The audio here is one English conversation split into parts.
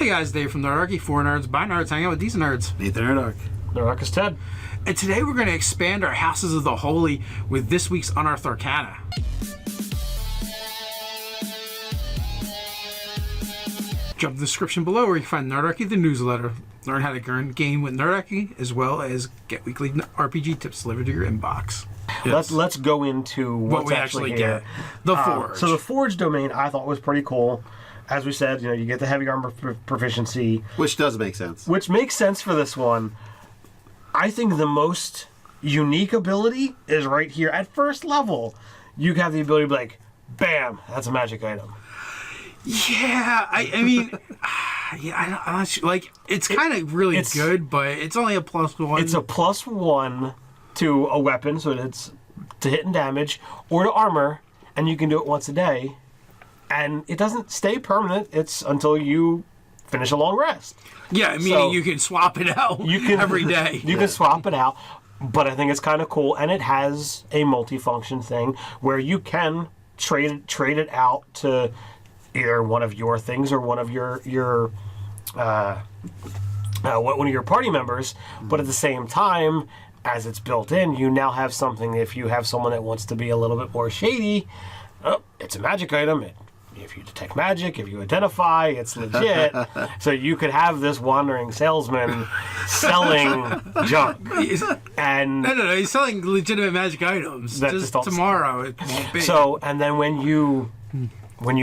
Hey guys, Dave from Nerdarchy, for nerds, by nerds, hanging out with decent nerds. Nathan Nerdarch. Nerdarch is Ted. And today we're going to expand our Houses of the Holy with this week's Unearthed Arcana. Jump to the description below where you can find Nerdarchy, the newsletter. Learn how to game with Nerdarchy, as well as get weekly RPG tips delivered to your inbox. Yes. Let's go into what we actually get. The Forge. So the Forge domain I thought was pretty cool. As we said, you get the heavy armor proficiency. Which does make sense. Which makes sense for this one. I think the most unique ability is right here. At first level, you have the ability to be like, bam, that's a magic item. Yeah, I mean, yeah, I'm not sure. Like, it's kind of really good, but it's only a +1. It's a +1 to a weapon, so it's to hit and damage, or to armor, and you can do it once a day. And it doesn't stay permanent. It's until you finish a long rest. Yeah, meaning you can swap it out every day. You can swap it out, but I think it's kind of cool. And it has a multifunction thing where you can trade it out to either one of your things or one of one of your party members. But at the same time, as it's built in, you now have something. If you have someone that wants to be a little bit more shady, it's a magic item. If you detect magic, if you identify, it's legit. So you could have this wandering salesman selling junk. And no, he's selling legitimate magic items. Just tomorrow it won't be. So, and then when you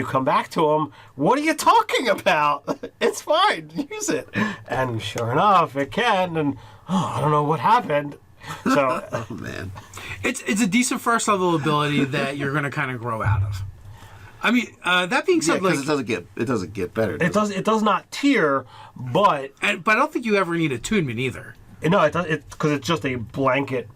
come back to him, what are you talking about? It's fine, use it. And sure enough, it can. And I don't know what happened. So, oh man, it's a decent first level ability that you're going to kind of grow out of. I mean, that being said, like it doesn't get better. It does not tier, but I don't think you ever need attunement either. No, it does because it's just a blanket,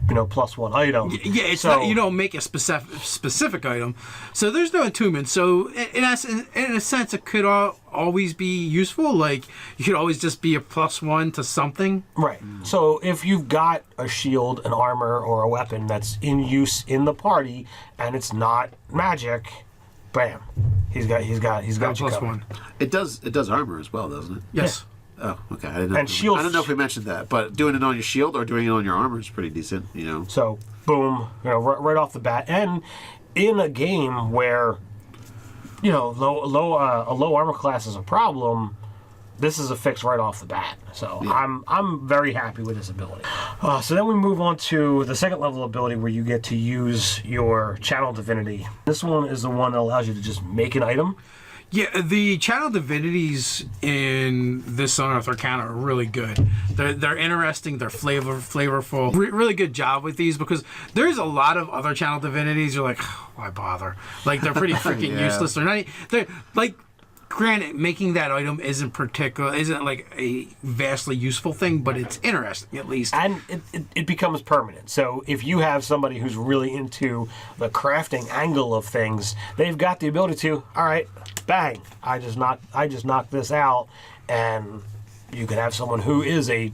+1 item. Yeah, it's not, you don't make a specific item, so there's no attunement. So in a sense, it could always be useful. Like you could always just be a +1 to something. Right. So if you've got a shield, an armor, or a weapon that's in use in the party and it's not magic. Bam! He's got you +1. It does armor as well, doesn't it? Yes. Yeah. Oh, okay. I didn't know. And shield. I don't know if we mentioned that, but doing it on your shield or doing it on your armor is pretty decent. So boom, right off the bat, and in a game where a low armor class is a problem, this is a fix right off the bat. So yeah. I'm very happy with this ability. So then we move on to the second level ability where you get to use your channel divinity. This one is the one that allows you to just make an item. Yeah, the channel divinities in this Unearthed Arcana are really good. They're interesting. They're flavorful. Really good job with these because there's a lot of other channel divinities. You're like, why bother? Like they're pretty freaking useless. They're like. Granted, making that item isn't like a vastly useful thing, but it's interesting at least. And it becomes permanent. So if you have somebody who's really into the crafting angle of things, they've got the ability to, all right, bang, I just knocked this out, and you could have someone who is a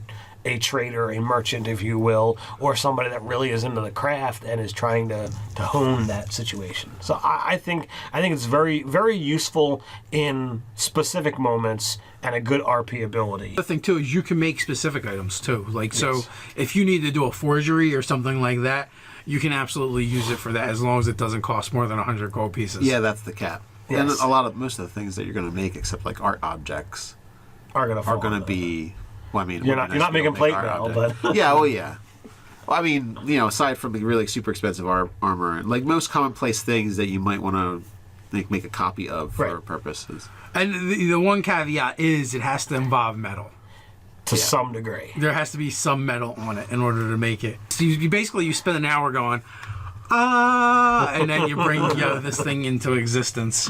trader, a merchant, if you will, or somebody that really is into the craft and is trying to hone that situation. So I think it's very, very useful in specific moments and a good RP ability. The thing too is you can make specific items too. Like so, if you need to do a forgery or something like that, you can absolutely use it for that as long as it doesn't cost more than 100 gold pieces. Yeah, that's the cap. Yes. And most of the things that you're going to make, except like art objects, are going to be. Well, I mean, you're not making plate now, but yeah, well, yeah. Well, I mean, aside from the really super expensive armor and like most commonplace things that you might want to make a copy of for purposes. And the one caveat is it has to involve metal to some degree. There has to be some metal on it in order to make it. So you spend an hour going, and then you bring this thing into existence.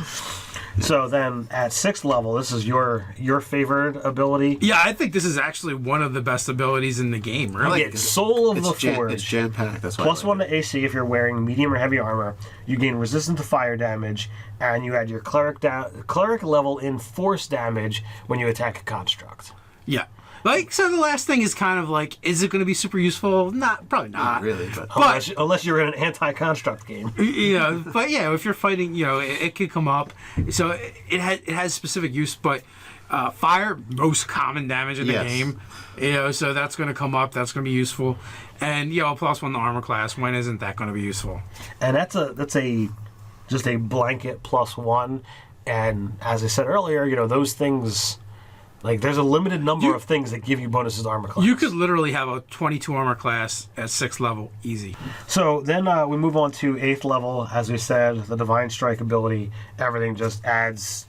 So then at 6th level, this is your favorite ability? Yeah, I think this is actually one of the best abilities in the game, really. It's Soul of the Forge. It's jam-packed. That's why +1 to AC if you're wearing medium or heavy armor. You gain resistance to fire damage, and you add your cleric level in force damage when you attack a construct. Yeah. Like, so the last thing is kind of like, is it going to be super useful? Probably not. Not really, but unless you're in an anti-construct game. But yeah, if you're fighting, it could come up. So it has specific use, but Fire, most common damage in the game. So that's going to come up. That's going to be useful. And +1 to armor class. When isn't that going to be useful? And that's just a blanket +1. And as I said earlier, those things, like there's a limited number of things that give you bonuses to armor class. You could literally have a 22 armor class at 6th level, easy. So then we move on to 8th level. As we said, the Divine Strike ability, everything just adds,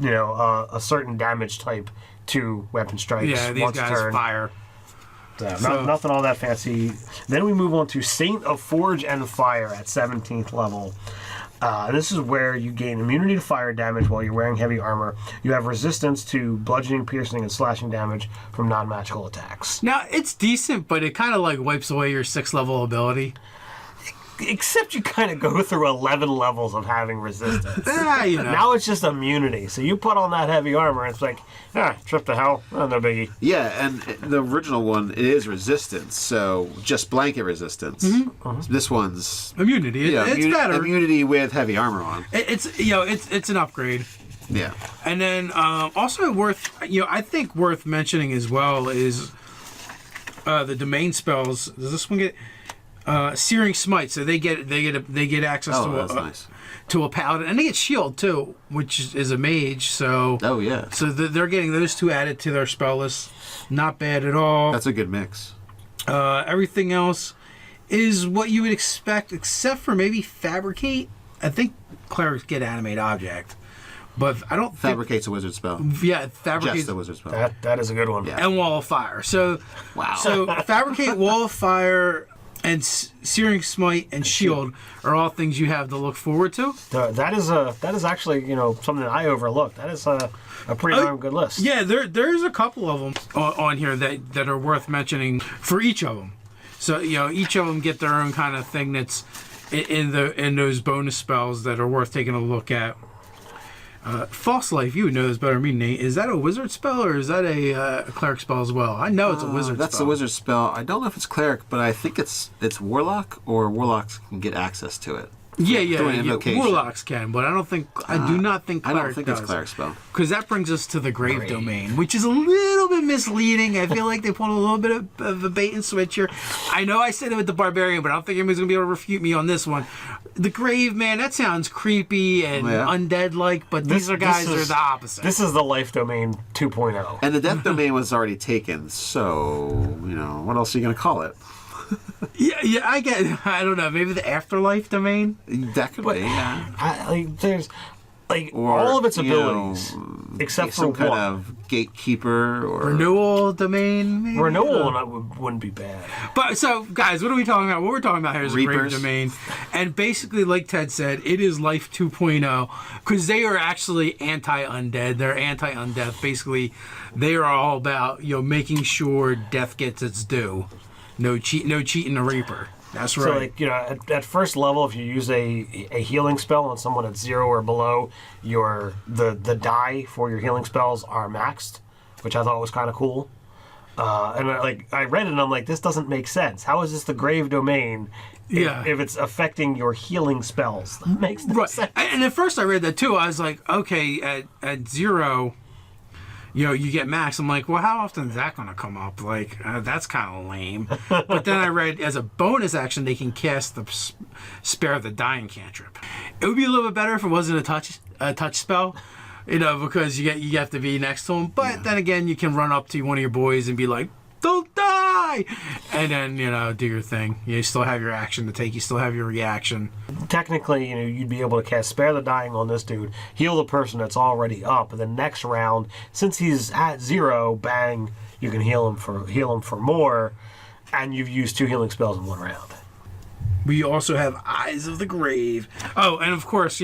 a certain damage type to weapon strikes. Yeah, these once guys turn. fire. Nothing all that fancy. Then we move on to Saint of Forge and Fire at 17th level. This is where you gain immunity to fire damage while you're wearing heavy armor. You have resistance to bludgeoning, piercing, and slashing damage from non-magical attacks. Now, it's decent, but it kind of like wipes away your 6th level ability. Except you kind of go through 11 levels of having resistance. Now it's just immunity. So you put on that heavy armor, and it's like, trip to hell. Oh, no biggie. Yeah, and the original one, it is resistance, so just blanket resistance. This one's immunity. It's better. Immunity with heavy armor on. It's an upgrade. Yeah. And then also I think worth mentioning as well is the domain spells. Does this one get Searing Smite? So they get access to a paladin, and they get shield too, which is a mage. So so they're getting those two added to their spell list. Not bad at all. That's a good mix. Everything else is what you would expect, except for maybe Fabricate. I think clerics get Animate Object, but I don't. Fabricate's a wizard spell. Yeah, Fabricate's just a wizard spell. That is a good one. Yeah. And Wall of Fire. So So Fabricate, Wall of Fire, and Searing Smite and Shield are all things you have to look forward to. That is actually something that I overlooked. That is a pretty darn good list. Yeah, there's a couple of them on here that are worth mentioning for each of them. So each of them get their own kind of thing that's in those bonus spells that are worth taking a look at. False Life, you would know this better than me, Nate. Is that a wizard spell or is that a cleric spell as well? I know it's a wizard spell. That's a wizard spell. I don't know if it's cleric, but I think it's warlock, or warlocks can get access to it. Yeah. Warlocks can, but I do not think cleric I don't think does. it's cleric spell. Because that brings us to the grave domain, which is a little bit misleading. I feel like they pulled a little bit of a bait and switch here. I know I said it with the barbarian, but I don't think anybody's going to be able to refute me on this one. The grave, man, that sounds creepy and undead-like, but these are guys that are the opposite. This is the life domain 2.0. And the death domain was already taken, so, what else are you going to call it? Yeah, I don't know, maybe the afterlife domain? That could be, yeah. There's all of its abilities, except for some one. kind of gatekeeper or renewal domain. Maybe? Renewal wouldn't be bad. But so, guys, what are we talking about? What we're talking about here is a grave domain, and basically, like Ted said, it is Life 2.0 because they are actually anti-undead. They're anti-undeath. Basically, they are all about making sure death gets its due. No cheating the Reaper. That's right. So, at first level, if you use a healing spell on someone at 0 or below, the die for your healing spells are maxed, which I thought was kind of cool. And I read it and I'm like, this doesn't make sense. How is this the grave domain if it's affecting your healing spells? That makes no sense. And at first I read that too. I was like, okay, at 0... you get max. I'm like, well, how often is that going to come up? Like, that's kind of lame. But then I read as a bonus action, they can cast the Spare the Dying cantrip. It would be a little bit better if it wasn't a touch spell, because you have to be next to them. But then again, you can run up to one of your boys and be like, don't die! And then, do your thing. You still have your action to take. You still have your reaction. Technically, you'd be able to cast Spare the Dying on this dude, heal the person that's already up, and the next round, since he's at 0, bang, you can heal him for more, and you've used 2 healing spells in 1 round. We also have Eyes of the Grave. Oh, and of course,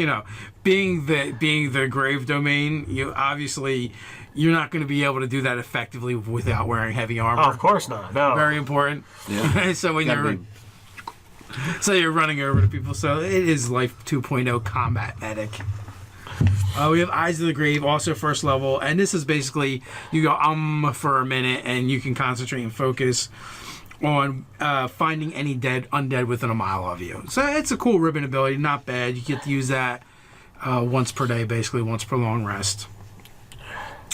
being the grave domain, you're not going to be able to do that effectively without wearing heavy armor. Oh, of course not. No. Very important. Yeah. So when you're running over to people, so it is Life 2.0 combat medic. We have Eyes of the Grave, also first level, and this is basically you go for a minute and you can concentrate and focus on finding any undead within a mile of you. So it's a cool ribbon ability, not bad. You get to use that once per day, basically once per long rest.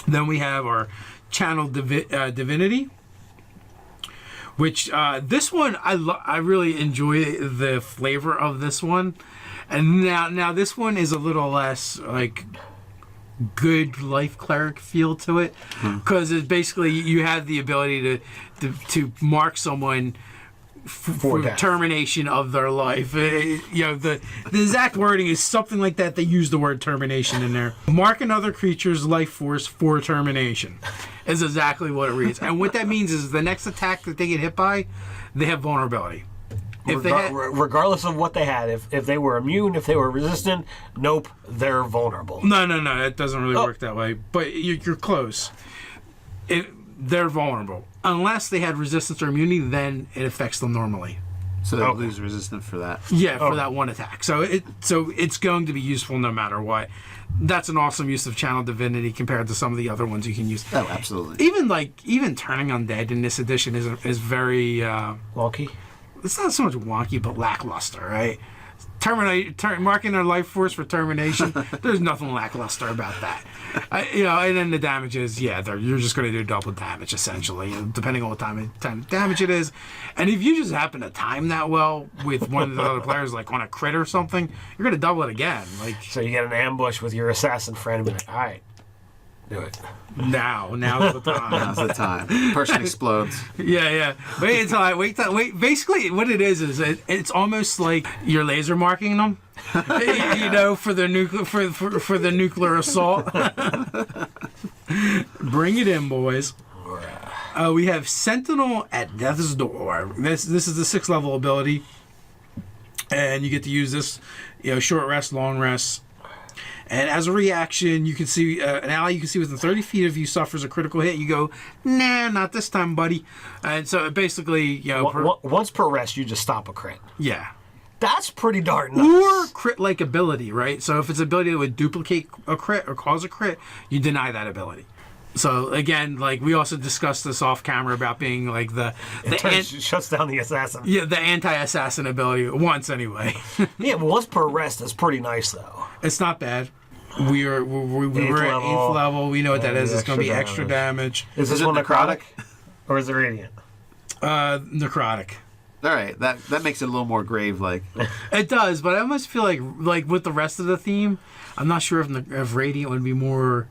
Then we have our channel divinity, which this one I really enjoy the flavor of this one. And now this one is a little less like good life cleric feel to it, because it's basically you have the ability to mark someone for termination of their life. The exact wording is something like that. They use the word termination in there. Mark another creature's life force for termination is exactly what it reads. And what that means is the next attack that they get hit by, they have vulnerability. Regardless of what they had, if they were immune, if they were resistant, nope, they're vulnerable. No, it doesn't really work that way. But you're close. They're vulnerable. Unless they had resistance or immunity, then it affects them normally. So they lose resistance for that. Yeah, for that one attack. So it's going to be useful no matter what. That's an awesome use of channel divinity compared to some of the other ones you can use. Oh, absolutely. Even turning undead in this edition is very wonky. It's not so much wonky, but lackluster, right? Marking their life force for termination. There's nothing lackluster about that. And then the damage is, you're just going to do double damage essentially, depending on what time of damage it is. And if you just happen to time that well with one of the other players, like on a crit or something, you're going to double it again. So you get an ambush with your assassin friend and be like, all right, do it. Now's the time. Now's the time. Person explodes. Yeah. Wait until I wait. Basically, what it is it's almost like you're laser marking them. For the nuclear assault. Bring it in, boys. We have Sentinel at Death's Door. This is the 6th level ability, and you get to use this. Short rest, long rest. And as a reaction, you can see an ally you can see within 30 feet of you suffers a critical hit. You go, nah, not this time, buddy. And so basically, once per rest, you just stop a crit. Yeah. That's pretty darn nice. Or crit-like ability, right? So if it's ability that would duplicate a crit or cause a crit, you deny that ability. So again, like we also discussed this off camera about being like shuts down the assassin. Yeah, the anti-assassin ability once anyway. Yeah, but once per rest is pretty nice though. It's not bad. We're at 8th level. We know what that is. It's going to be extra damage. Is this one necrotic? Or is it radiant? Necrotic. All right, that makes it a little more grave-like. It does, but I almost feel like with the rest of the theme, I'm not sure if radiant would be more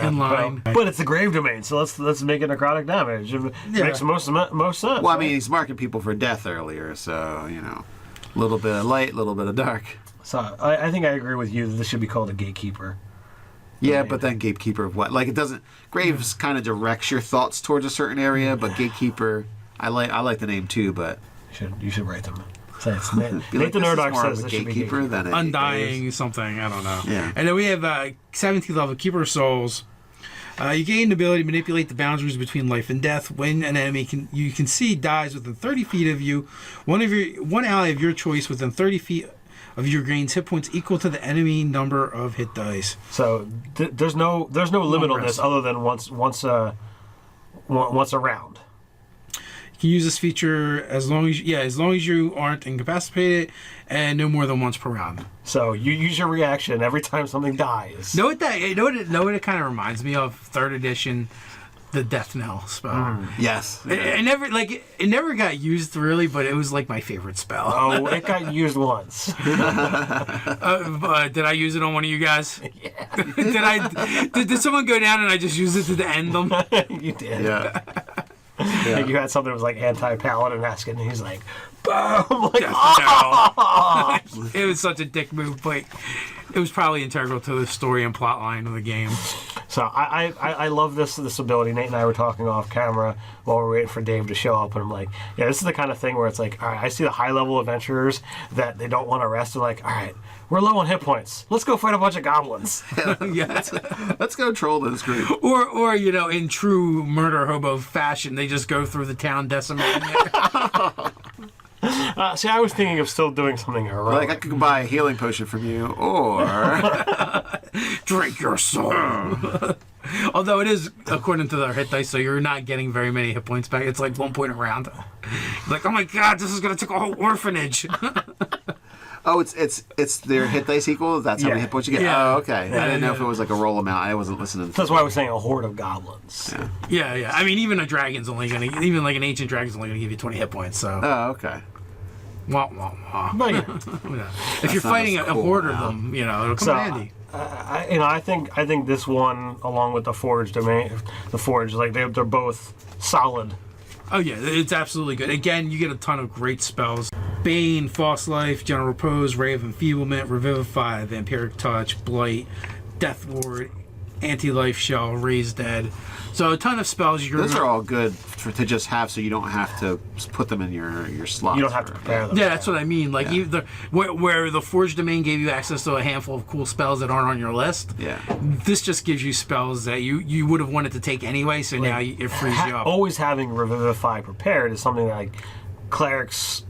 in line. But it's a grave domain, so let's make it necrotic damage. It makes most sense. Well, I mean, he's marking people for death earlier, so a little bit of light, a little bit of dark. So I think I agree with you that this should be called a gatekeeper. Yeah, but then gatekeeper of what? Like it doesn't. Graves kind of directs your thoughts towards a certain area, but gatekeeper, I like the name too, but you should write them. So it's Nathan Nerdarchy says this should be gatekeeper than Undying something, I don't know. Yeah. And then we have 17th level Keeper of Souls. You gain the ability to manipulate the boundaries between life and death. When an enemy you can see dies within 30 feet of you, one ally of your choice within 30 feet of your gains hit points equal to the enemy number of hit dice. So there's no limit on this other than once a round. You can use this feature as long as you aren't incapacitated, and no more than once per round. So you use your reaction every time something dies. Know what it kind of reminds me of? 3rd edition, the Death Knell spell. Yes. It never got used really, but it was like my favorite spell. Oh, it got used once. Did I use it on one of you guys? Yeah. Did someone go down and I just used it to end them? You did. Yeah. Like you had something that was like anti-paladin asking, and he's like, boom! Like, It was such a dick move, but it was probably integral to the story and plot line of the game. So I love this ability. Nate and I were talking off camera while we were waiting for Dave to show up, and I'm like, yeah, this is the kind of thing where it's like, all right, I see the high-level adventurers that they don't want to rest. They're like, all right, we're low on hit points. Let's go fight a bunch of goblins. Yeah. Let's go troll this group. Or in true murder hobo fashion, they just go through the town decimating it. See, I was thinking of still doing something heroic. Like I could buy a healing potion from you, or drink your soul. Although it is according to their hit dice, so you're not getting very many hit points back. It's like 1 point a round. Like, oh my god, this is gonna take a whole orphanage. Oh, it's their hit dice equal? That's how many hit points you get? Yeah. Oh, okay. I didn't know if it was like a roll amount. I wasn't listening. That's why I was saying a horde of goblins. Yeah. I mean, even a dragon's only going to, even like an ancient dragon's only going to give you 20 hit points, so. Oh, okay. Wah, wah, wah. But Yeah. If you're fighting a horde of them, it'll come handy. I think this one, along with the Forge domain, like they're both solid. Oh yeah, it's absolutely good. Again, you get a ton of great spells. Bane, False Life, General Repose, Ray of Enfeeblement, Revivify, Vampiric Touch, Blight, Death Ward, Anti-Life Shell, Raise Dead. So a ton of spells. Those are all good to just have, so you don't have to put them in your slots. You don't have to prepare them. Yeah, that's what I mean. Like where the Forge Domain gave you access to a handful of cool spells that aren't on your list. Yeah. This just gives you spells that you would have wanted to take anyway. So now it frees you up. Always having Revivify prepared is something that, like, clerics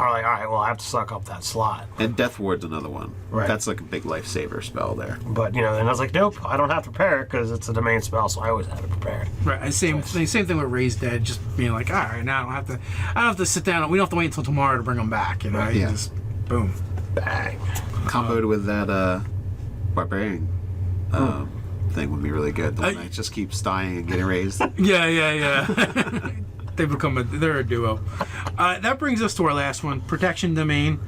are like, all right, well, I have to suck up that slot. And Death Ward's another one. Right. That's like a big lifesaver spell there. But, and I was like, nope, I don't have to prepare it because it's a domain spell, so I always have it prepared. Right. And same thing with Raise Dead. Just being like, all right, now I don't have to sit down. We don't have to wait until tomorrow to bring them back. You just boom, bang. Comboed with that barbarian thing would be really good. The one that just keeps dying and getting raised. Yeah. They're a duo. That brings us to our last one, Protection Domain.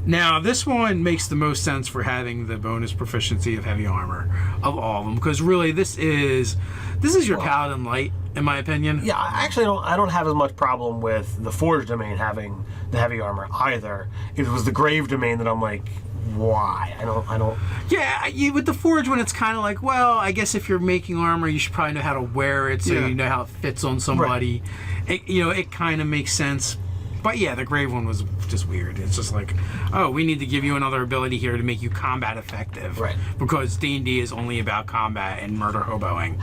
Now, this one makes the most sense for having the bonus proficiency of heavy armor of all of them, because really this is your Paladin Light, in my opinion. Yeah, I don't have as much problem with the Forge Domain having the heavy armor either. It was the Grave Domain that I'm like, why? I don't. Yeah, with the Forge one, it's kind of like, well, I guess if you're making armor, you should probably know how to wear it, so you know how it fits on somebody. Right. It kind of makes sense. But yeah, the Grave one was just weird. It's just like, oh, we need to give you another ability here to make you combat effective. Right. Because D&D is only about combat and murder hoboing.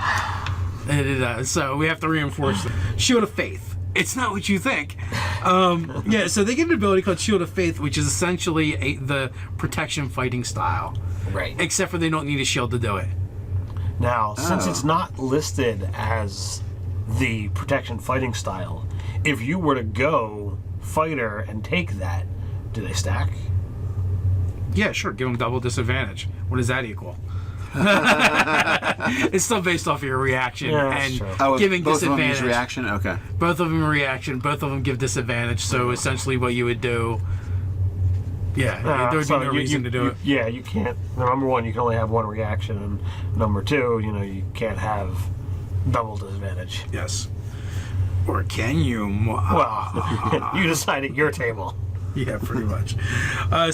So we have to reinforce the Shield of Faith. It's not what you think. So they get an ability called Shield of Faith, which is essentially the protection fighting style. Right. Except for they don't need a shield to do it. Now, since it's not listed as the protection fighting style, if you were to go fighter and take that, do they stack? Yeah, sure. Give them double disadvantage. What does that equal? It's still based off of your reaction and giving both disadvantage. Of them use reaction? Okay. Both of them are reaction. Both of them give disadvantage. So essentially, what you would do, there would be no reason to do it. Yeah, you can't. Number one, you can only have one reaction, and number two, you can't have double disadvantage. Yes. Or can you? Well, you decide at your table. Yeah, pretty much.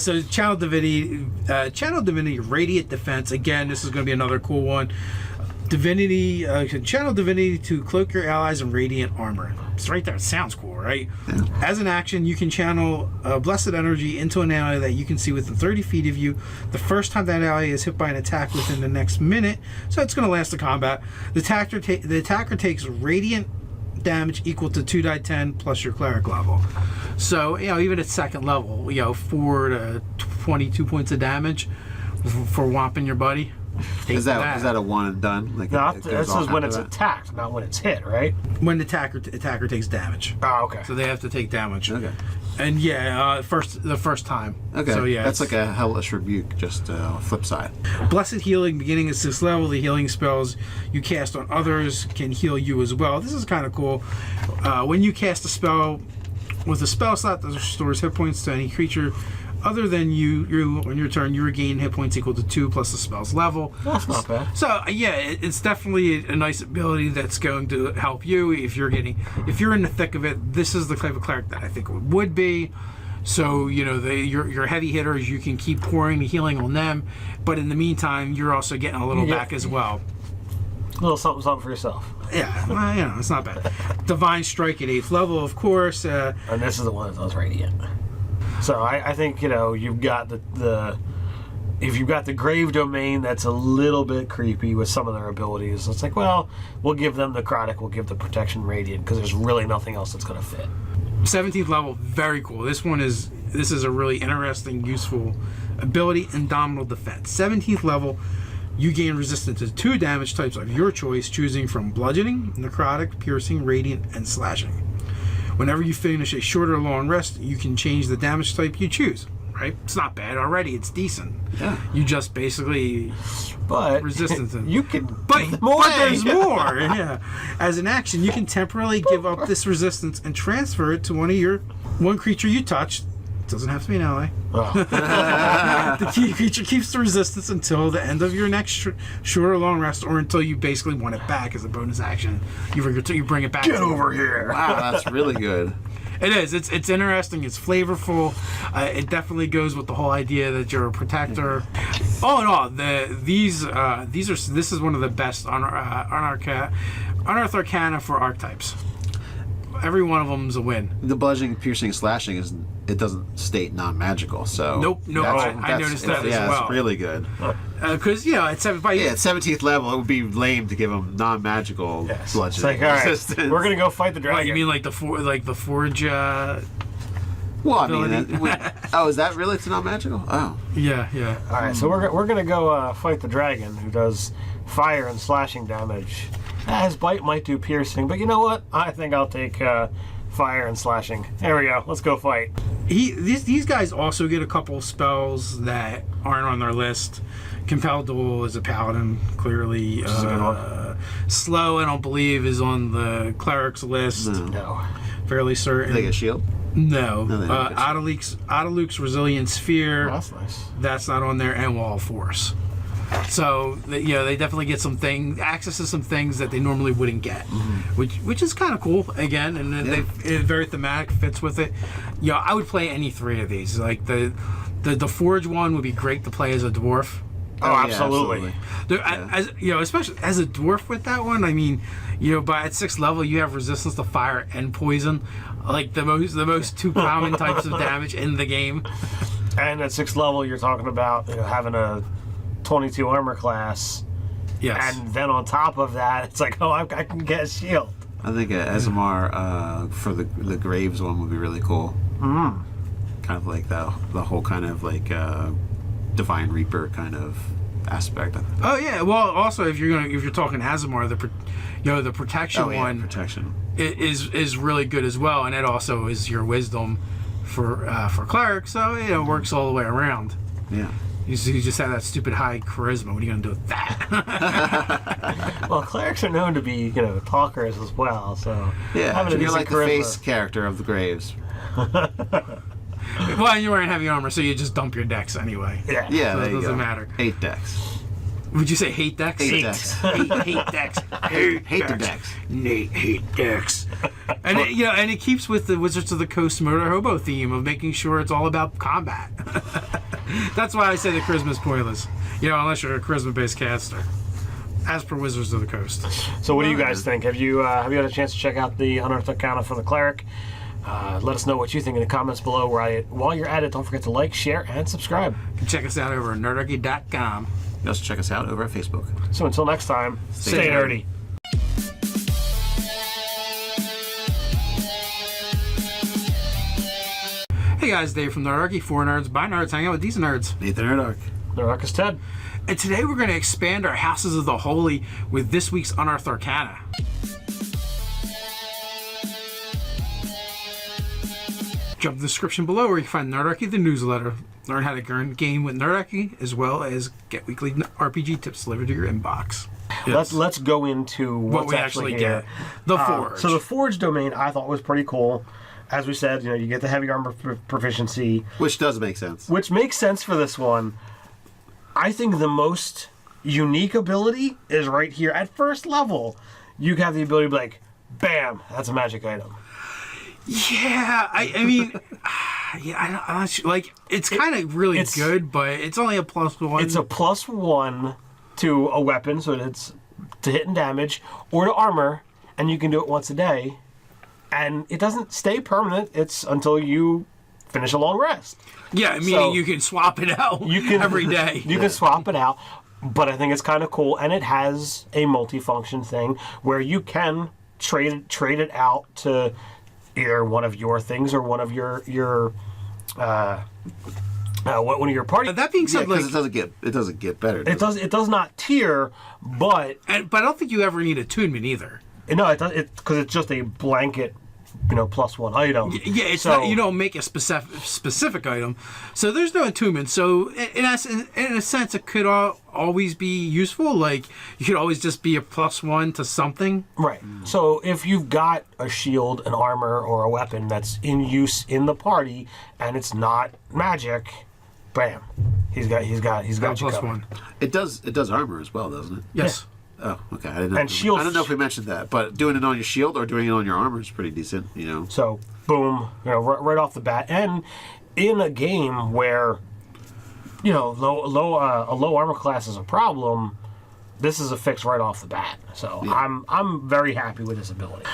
So Channel Divinity Radiant Defense. Again, this is going to be another cool one. Channel Divinity to cloak your allies in radiant armor. It's right there. It sounds cool, right? Yeah. As an action, you can channel blessed energy into an ally that you can see within 30 feet of you the first time that ally is hit by an attack within the next minute. So it's going to last the combat. The attacker takes radiant damage equal to 2d10 plus your cleric level. So, even at second level, 4 to 22 points of damage for whomping your buddy. Is that a one and done? Like this is when it's attacked, not when it's hit, right? When the attacker takes damage. Oh, okay. So they have to take damage. Okay. And the first time. Okay. So that's like a hellish rebuke, just flip side. Blessed healing, beginning at 6th level. The healing spells you cast on others can heal you as well. This is kind of cool. When you cast a spell with a spell slot that restores hit points to any creature other than you on your turn, you regain hit points equal to 2 plus the spell's level. That's not bad. So it's definitely a nice ability that's going to help you if you're in the thick of it. This is the type of cleric that I think it would be. So your heavy hitters, you can keep pouring the healing on them, but in the meantime, you're also getting a little back as well. A little something for yourself. Yeah, well, it's not bad. Divine Strike at 8th level, of course. And this is the one that does radiant. So I think you've got if you've got the Grave Domain, that's a little bit creepy with some of their abilities. It's like, well, we'll give them the Necrotic, we'll give the Protection Radiant because there's really nothing else that's going to fit. 17th level, very cool. This is a really interesting, useful ability, Indomitable Defense. 17th level, you gain resistance to 2 damage types of your choice, choosing from Bludgeoning, Necrotic, Piercing, Radiant, and Slashing. Whenever you finish a short or long rest, you can change the damage type you choose. right? It's not bad already. It's decent. Yeah. You just basically But resistance. you can But there's more. Yeah. As an action, you can temporarily give up this resistance and transfer it to one creature you touch. It doesn't have to be an ally. The key creature keeps the resistance until the end of your next short or long rest, or until you basically want it back as a bonus action. You bring it back. Get over here. Wow, that's really good. It is. It's interesting. It's flavorful. It definitely goes with the whole idea that you're a protector. All in all, this is one of the best Unearthed Arcana for archetypes. Every one of them is a win. The bludgeoning, piercing, slashing it doesn't state non-magical. So Nope. I noticed that as well. Yeah, it's really good. Because at 17th level, it would be lame to give them non-magical bludgeoning. It's like, all right, resistance. we're gonna go fight the dragon. You mean like the forge? Well, I mean, is that really to non-magical? Oh, Yeah. All right, so we're gonna go fight the dragon, who does fire and slashing damage. His bite might do piercing, but you know what? I think I'll take fire and slashing. There we go. Let's go fight. These guys also get a couple spells that aren't on their list. Compel Duel is a paladin, clearly. Which is a good one. Slow, I don't believe, is on the cleric's list. No. Fairly certain. they get shield. No. they don't get Adeluke's Resilient Sphere. Oh, that's nice. That's not on there, and Wall of Force. So they definitely get access to some things that they normally wouldn't get, which is kind of cool again, and it very thematic, fits with it. I would play any three of these. Like the Forge one would be great to play as a dwarf. Oh, absolutely. As especially as a dwarf with that one. I mean, but at 6th level you have resistance to fire and poison, like the most two common types of damage in the game. And at 6th level, you're talking about having a 22 armor class. Yes. And then on top of that, it's like, I can get a shield. I think SMR for the Graves one would be really cool. Mm. Kind of like the whole kind of like Divine Reaper kind of aspect. Oh yeah. Well, also if you're talking Azamar, the protection one protection is really good as well, and it also is your wisdom for cleric, so it works all the way around. Yeah. You just have that stupid high charisma. What are you going to do with that? Well, clerics are known to be, talkers as well. So yeah, you're like charisma. the face character of the Graves. Well, and you wearing heavy armor, so you just dump your decks anyway. Yeah. Yeah, So there it you doesn't go. matter. 8 decks. Would you say hate decks? Hate decks. hate decks. Hate the decks. Nate hate decks. And it keeps with the Wizards of the Coast Murder Hobo theme of making sure it's all about combat. That's why I say the charisma is pointless. Unless you're a charisma-based caster, as per Wizards of the Coast. So what do you guys think? Have you had a chance to check out the Unearthed Arcana for the Cleric? Let us know what you think in the comments below. While you're at it, don't forget to like, share, and subscribe. You can check us out over at nerdarchy.com. You also check us out over at Facebook. So until next time, stay nerdy. Hey guys, Dave from Nerdarchy, for nerds, by nerds, hanging out with decent nerds. Nathan Nerdarch. Nerdarchy Ted. And today we're going to expand our Houses of the Holy with this week's Unearthed Arcana. Jump to the description below where you can find Nerdarchy, the newsletter. Learn how to game with Nerdarchy, as well as get weekly RPG tips delivered to your inbox. Let's go into what's what we actually get. here. The Forge. So the Forge domain I thought was pretty cool. As we said, you get the heavy armor proficiency. Which does make sense. Which makes sense for this one. I think the most unique ability is right here. At 1st level, you have the ability to be like, bam, that's a magic item. Yeah, I mean, I'm not sure. Like, it's kind of really good, but it's only a +1. It's a +1 to a weapon, so it's to hit and damage, or to armor, and you can do it once a day. And it doesn't stay permanent. It's until you finish a long rest. Yeah, meaning you can swap it out every day. You can swap it out, but I think it's kind of cool, and it has a multifunction thing where you can trade it out to either one of your things or one of your one of your party. That being said, because it doesn't get better. It does not tier, but I don't think you ever need attunement either. no, it does because it's just a blanket +1 item. Yeah, it's so, not, you don't make a specific item, so there's no attunement. So in a sense, it could always be useful. Like you could always just be a +1 to something. Right. So if you've got a shield, an armor, or a weapon that's in use in the party, and it's not magic, bam, he's got you covered. +1. It does armor as well, doesn't it? Yes. Oh, okay. I didn't know. And shields- I don't know if we mentioned that, but doing it on your shield or doing it on your armor is pretty decent. So boom, right off the bat, and in a game where a low armor class is a problem, this is a fix right off the bat. So yeah. I'm very happy with this ability.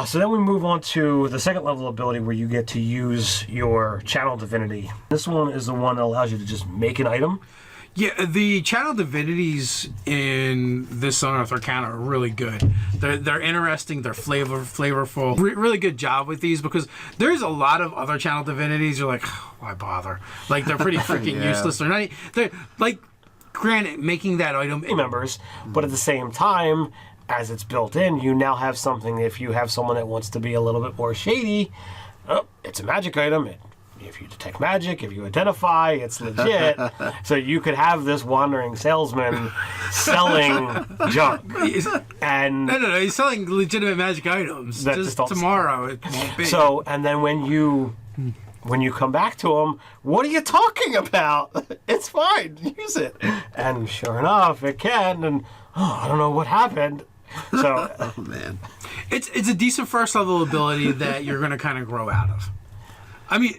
So then we move on to the second level ability where you get to use your channel divinity. This one is the one that allows you to just make an item. Yeah, the channel divinities in this Unearthed Arcana are really good. They're interesting. They're flavorful. Really good job with these because there's a lot of other channel divinities. You're like, why bother? Like they're pretty freaking Yeah. useless. They're like, granted, making that item Members, but at the same time, as it's built in, you now have something. If you have someone that wants to be a little bit more shady, it's a magic item. If you detect magic, if you identify, it's legit. So you could have this wandering salesman selling junk. And no, he's selling legitimate magic items. That Just just don't- tomorrow it won't be. so, and then when you come back to him, what are you talking about? It's fine, use it. And sure enough, it can. And I don't know what happened. So Oh man. It's a decent first level ability that you're going to kind of grow out of. I mean,